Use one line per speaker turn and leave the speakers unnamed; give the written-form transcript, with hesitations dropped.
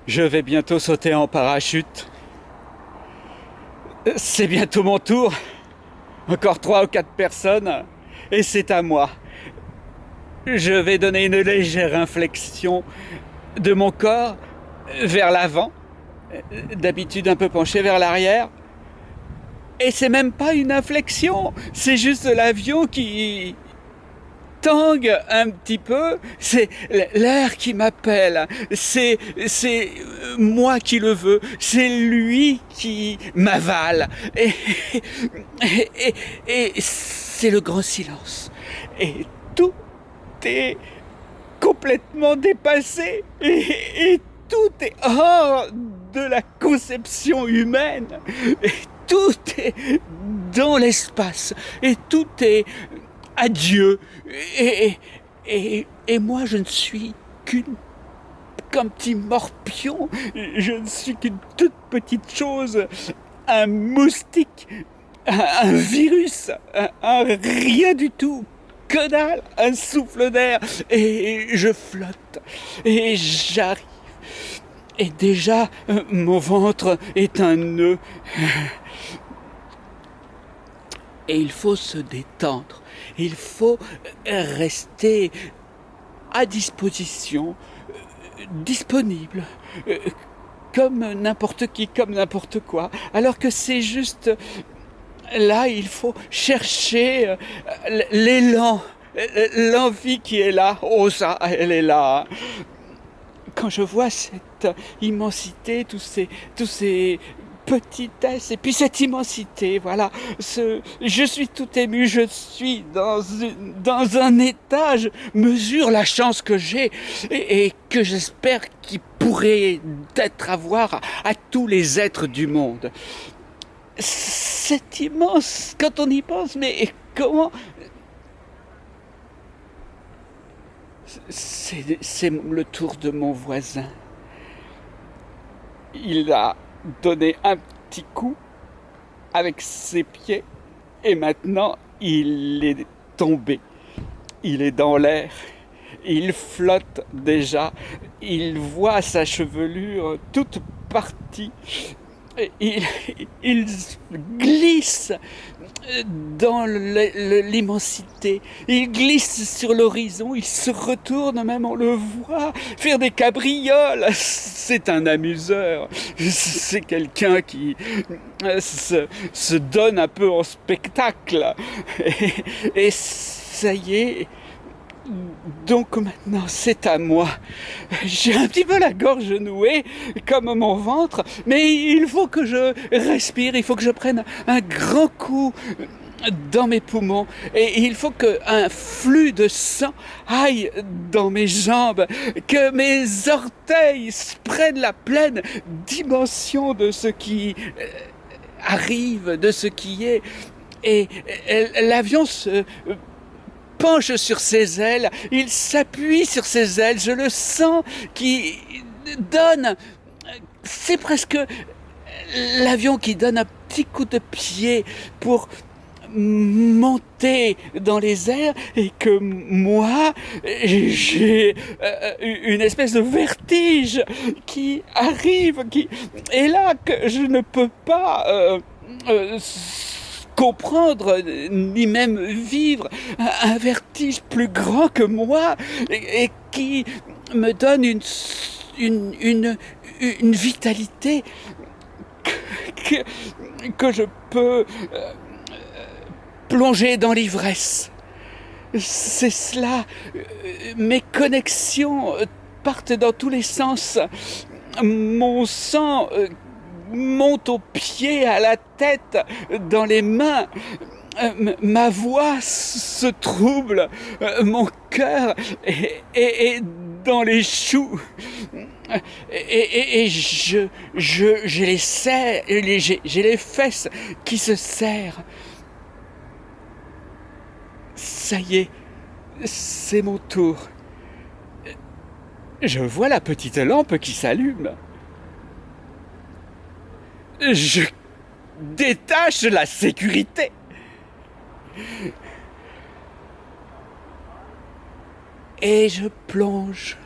Je vais bientôt sauter en parachute. C'est bientôt mon tour. Encore 3 ou 4 personnes. Et c'est à moi. Je vais donner une légère inflexion de mon corps vers l'avant. D'habitude un peu penché vers l'arrière. Et c'est même pas une inflexion. C'est juste l'avion qui tangue un petit peu, c'est l'air qui m'appelle, c'est moi qui le veux, c'est lui qui m'avale, et, et c'est le grand silence, et tout est complètement dépassé, et tout est hors de la conception humaine, et tout est dans l'espace, et tout est adieu. Et, et moi, je ne suis qu'un petit morpion. Je ne suis qu'une toute petite chose. Un moustique. Un virus. Un rien du tout. Que dalle. Un souffle d'air. Et je flotte. Et j'arrive. Et déjà, mon ventre est un nœud. Et il faut se détendre. Il faut rester à disposition, disponible, comme n'importe qui, comme n'importe quoi. Alors que c'est juste là, il faut chercher l'élan, l'envie qui est là. Oh ça, elle est là. Quand je vois cette immensité, tous ces petitesse et puis cette immensité, voilà, je suis tout ému, je suis dans un état, je mesure la chance que j'ai et que j'espère qu'il pourrait être à voir à tous les êtres du monde. C'est immense quand on y pense, mais comment... C'est le tour de mon voisin. Il a donné un petit coup avec ses pieds et maintenant il est tombé. Il est dans l'air. Il flotte déjà. Il voit sa chevelure toute partie. Il glisse dans l'immensité. Il glisse sur l'horizon, il se retourne, même on le voit faire des cabrioles. C'est un amuseur. C'est quelqu'un qui se donne un peu en spectacle. Et ça y est. Donc maintenant c'est à moi. J'ai un petit peu la gorge nouée comme mon ventre, mais il faut que je respire, il faut que je prenne un grand coup dans mes poumons et il faut qu'un flux de sang aille dans mes jambes, que mes orteils prennent la pleine dimension de ce qui arrive, de ce qui est. Et l'avion se penche sur ses ailes, il s'appuie sur ses ailes, je le sens qui donne, c'est presque l'avion qui donne un petit coup de pied pour monter dans les airs et que moi j'ai une espèce de vertige qui arrive, qui est là, que je ne peux pas comprendre, ni même vivre un vertige plus grand que moi et qui me donne une vitalité que je peux plonger dans l'ivresse. C'est cela, mes connexions partent dans tous les sens, mon sang monte aux pieds, à la tête, dans les mains. Ma voix se trouble, mon cœur est dans les choux. Et j'ai les serres, j'ai les fesses qui se serrent. Ça y est, c'est mon tour. Je vois la petite lampe qui s'allume. Je détache la sécurité. Et je plonge